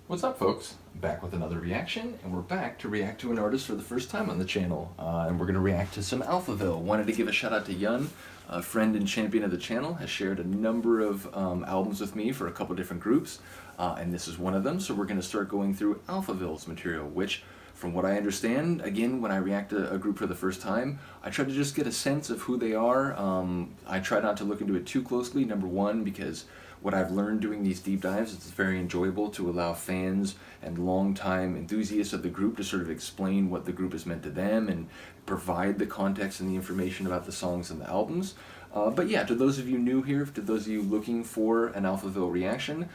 What's up, folks? Back with another reaction, and we're back to react to an artist for the first time on the channel. And we're going to react to some Alphaville. Wanted to give a shout out to Yun, a friend and champion of the channel, has shared a number of albums with me for a couple different groups, and this is one of them. So we're going to start going through Alphaville's material, which, from what I understand, again, when I react to a group for the first time, I try to just get a sense of who they are. I try not to look into it too closely, number one, because what I've learned doing these deep dives, it's very enjoyable to allow fans and longtime enthusiasts of the group to sort of explain what the group has meant to them and provide the context and the information about the songs and the albums. But yeah, to those of you new here, to those of you looking for an Alphaville reaction,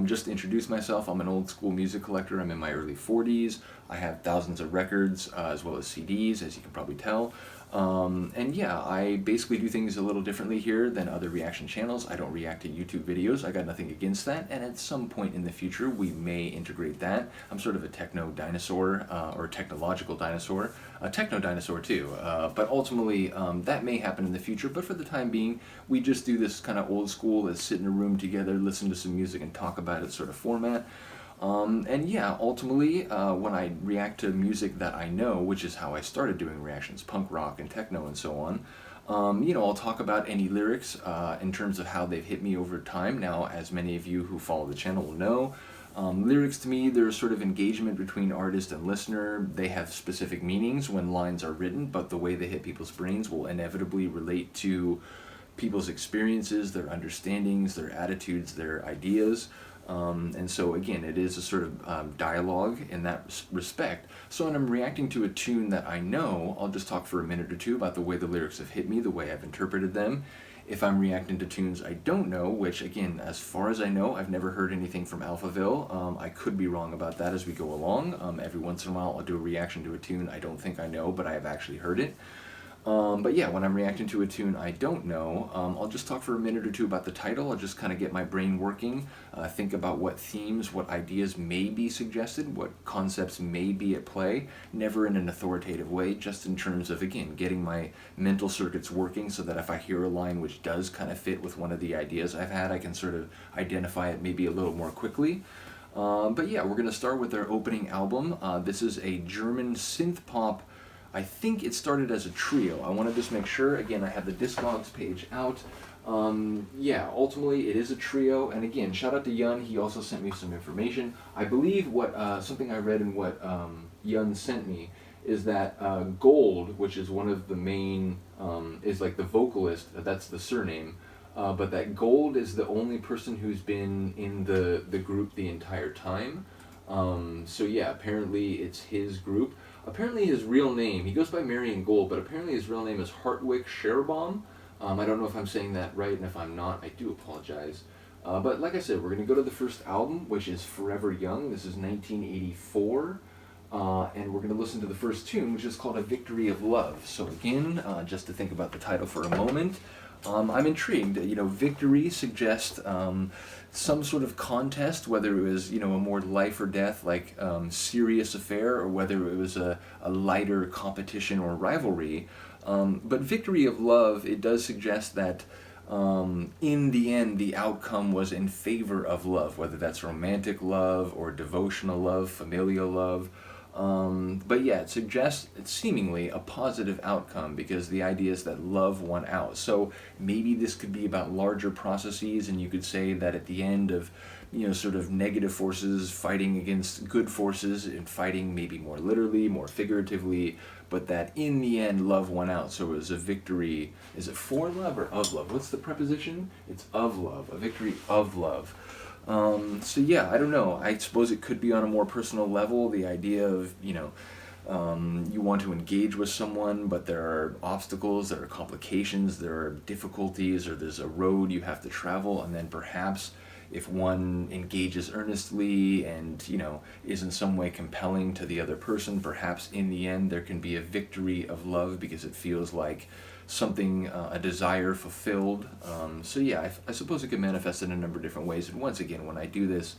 just to introduce myself, I'm an old school music collector. I'm in my early 40s. I have thousands of records as well as CDs, as you can probably tell. And yeah, I basically do things a little differently here than other reaction channels. I don't react to YouTube videos. I got nothing against that, and at some point in the future we may integrate that. I'm sort of a techno dinosaur, or technological dinosaur, a techno dinosaur too, but ultimately that may happen in the future. But for the time being, we just do this kind of old school, let's sit in a room together, listen to some music and talk about it sort of format. And yeah, ultimately, when I react to music that I know, which is how I started doing reactions, punk rock and techno and so on, I'll talk about any lyrics in terms of how they've hit me over time. Now, as many of you who follow the channel will know, lyrics to me, there's sort of engagement between artist and listener. They have specific meanings when lines are written, but the way they hit people's brains will inevitably relate to people's experiences, their understandings, their attitudes, their ideas. And so again, it is a sort of dialogue in that respect. So when I'm reacting to a tune that I know, I'll just talk for a minute or two about the way the lyrics have hit me, the way I've interpreted them. If I'm reacting to tunes I don't know, which again, as far as I know, I've never heard anything from Alphaville. I could be wrong about that as we go along. Every once in a while I'll do a reaction to a tune I don't think I know, but I have actually heard it. But yeah, when I'm reacting to a tune I don't know, I'll just talk for a minute or two about the title. I'll just kind of get my brain working, think about what themes, what ideas may be suggested, what concepts may be at play, never in an authoritative way, just in terms of, again, getting my mental circuits working so that if I hear a line which does kind of fit with one of the ideas I've had, I can sort of identify it maybe a little more quickly. But yeah, we're going to start with their opening album. This is a German synth-pop. I think it started as a trio. I want to just make sure. Again, I have the Discogs page out. Yeah, ultimately it is a trio. And again, shout out to Yun. He also sent me some information. I believe what something I read in what Yun sent me is that Gold, which is one of the main, is like the vocalist. That's the surname. But that Gold is the only person who's been in the group the entire time. So yeah, apparently it's his group. Apparently his real name, he goes by Marion Gold, but apparently his real name is Hartwig Scherbaum. I don't know if I'm saying that right, and if I'm not, I do apologize. But like I said, we're going to go to the first album, which is Forever Young. This is 1984. And we're going to listen to the first tune, which is called A Victory of Love. So again, just to think about the title for a moment, I'm intrigued. Victory suggests some sort of contest, whether it was, a more life or death, like serious affair, or whether it was a lighter competition or rivalry. But Victory of Love, it does suggest that in the end, the outcome was in favor of love, whether that's romantic love or devotional love, familial love. But yeah, it suggests it's seemingly a positive outcome because the idea is that love won out. So maybe this could be about larger processes, and you could say that at the end of, sort of negative forces fighting against good forces and fighting maybe more literally, more figuratively, but that in the end love won out. So it was a victory. Is it for love or of love? What's the preposition? It's of love, a victory of love. So yeah, I don't know. I suppose it could be on a more personal level, the idea of, you want to engage with someone, but there are obstacles, there are complications, there are difficulties, or there's a road you have to travel, and then perhaps if one engages earnestly and, is in some way compelling to the other person, perhaps in the end there can be a victory of love because it feels like something, a desire fulfilled. So yeah, I suppose it can manifest in a number of different ways. And once again, when I do this,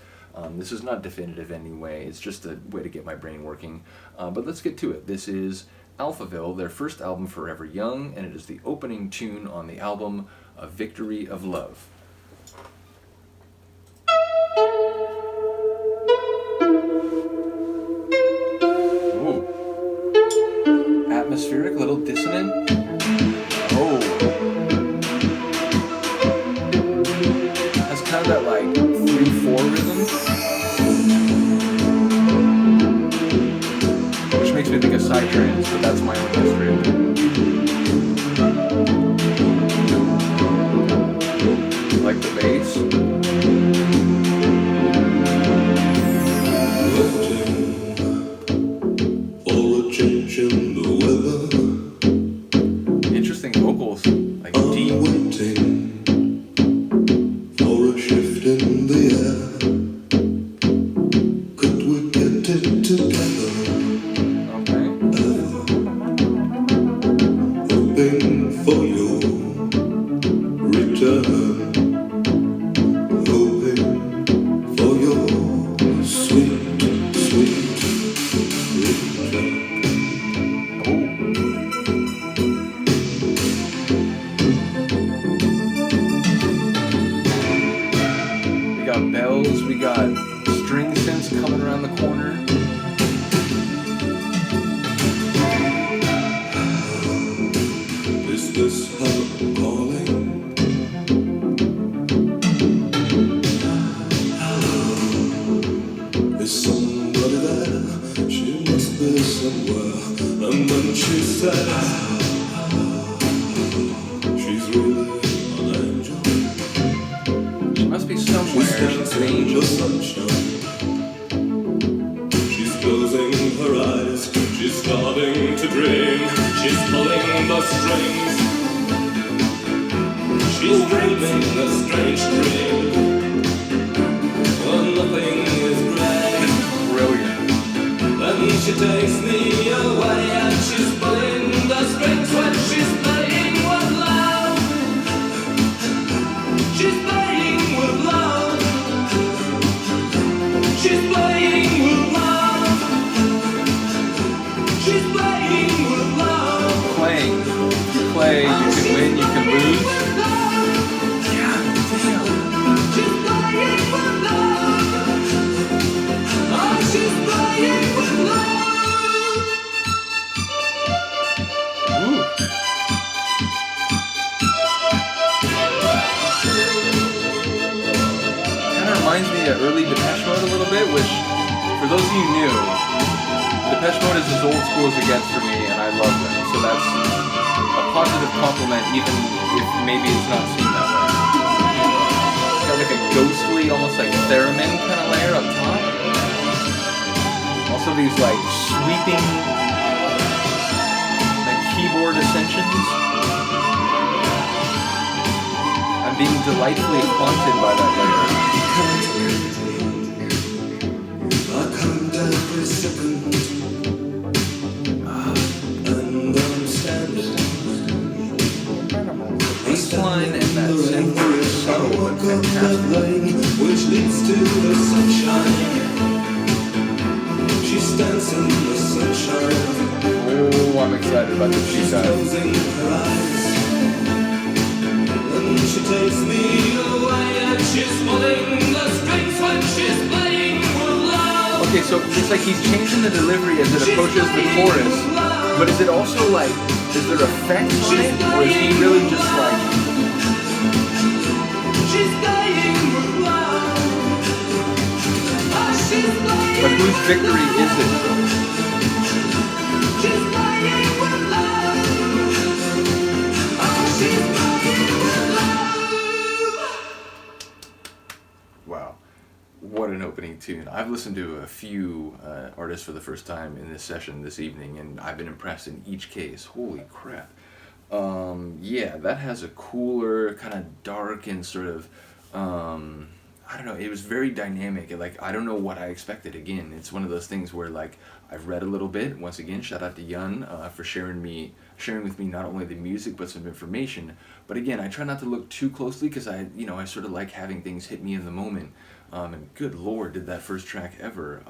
this is not definitive anyway. It's just a way to get my brain working. But let's get to it. This is Alphaville, their first album, Forever Young, and it is the opening tune on the album, A Victory of Love. little dissonant. Oh. Has kind of that like 3/4 rhythm. Which makes me think of psytrance, but that's my own history. Like the bass. Interesting vocals, like deep. For a shift in the air. Could we get it together? Okay. Hoping for your return. Hoping for your sweet, sweet return. We got bells, we got string synths coming around the corner. Is this her calling? Is somebody there? She must be somewhere. And when she said she's really an angel, She must be somewhere. She's an dancing in the angel. sunshine. She's closing her eyes. She's starting to dream. She's pulling the strings. She's dreaming a strange dream. When nothing is gray. Brilliant. Then she takes me away and she's pulling the strings when she's playing with love. She's playing with love. She's playing with love. She's playing with love. Playing. You play, you can win, you can lose. She's playing with love. Oh, she's playing with love. Ooh. Kind of reminds me of early Depeche Mode a little bit, which, for those of you new, Depeche Mode is as old school as it gets for me, and I love them. So that's a positive compliment, even if maybe it's not seen that way. It's got like a ghostly, almost like theremin kind of layer up top. Also these like sweeping like keyboard ascensions. I'm being delightfully haunted by that layer. I count every second, and I'm standing. Bass line and that synth is subtle but fantastic. Lane, which leads to the sunshine. She stands in the sunshine. Oh, I'm excited about this She's G-side. closing her eyes. And she takes me away and she's pulling the strings when she's playing with love. Okay, so it's like he's changing the delivery as it approaches the chorus, but is it also like, is there effects on it, or is he really just like, She's playing with love. Oh, she's playing but whose victory is it? She's playing with love. Oh, she's playing with love. Wow, what an opening tune. I've listened to a few artists for the first time in this session this evening, and I've been impressed in each case. Holy crap. Yeah, that has a cooler, kind of dark and sort of, I don't know, it was very dynamic. Like, I don't know what I expected. Again, it's one of those things where, like, I've read a little bit. Once again, shout out to Yun for sharing with me not only the music, but some information. But again, I try not to look too closely because I sort of like having things hit me in the moment. And good lord, did that first track ever.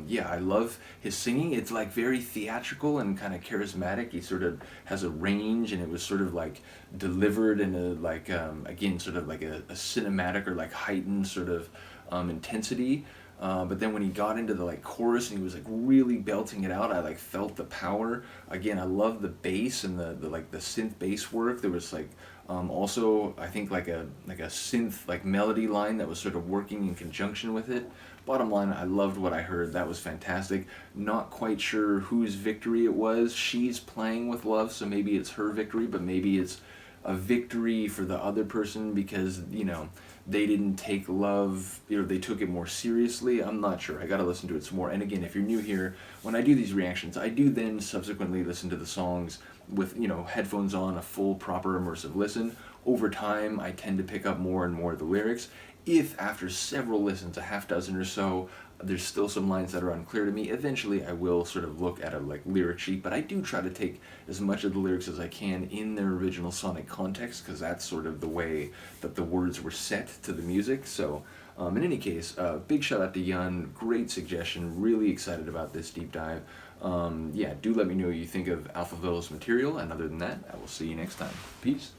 Yeah, I love his singing. It's like very theatrical and kind of charismatic. He sort of has a range, and it was sort of like delivered in a like again sort of like a cinematic or like heightened sort of intensity. But then when he got into the like chorus and he was like really belting it out, I like felt the power. Again, I love the bass and the like the synth bass work. There was like also I think like a synth like melody line that was sort of working in conjunction with it. Bottom line, I loved what I heard. That was fantastic. Not quite sure whose victory it was. She's playing with love, so maybe it's her victory, but maybe it's a victory for the other person because, you know, they didn't take love, you know, they took it more seriously. I'm not sure. I gotta listen to it some more. And again, if you're new here, when I do these reactions, I do then subsequently listen to the songs with, you know, headphones on, a full, proper, immersive listen. Over time, I tend to pick up more and more of the lyrics. If after several listens, a half dozen or so, there's still some lines that are unclear to me, eventually I will sort of look at a like lyric sheet, but I do try to take as much of the lyrics as I can in their original sonic context, because that's sort of the way that the words were set to the music. So in any case, big shout out to Yun, great suggestion, really excited about this deep dive. Yeah, do let me know what you think of Alphaville's material, and other than that, I will see you next time. Peace.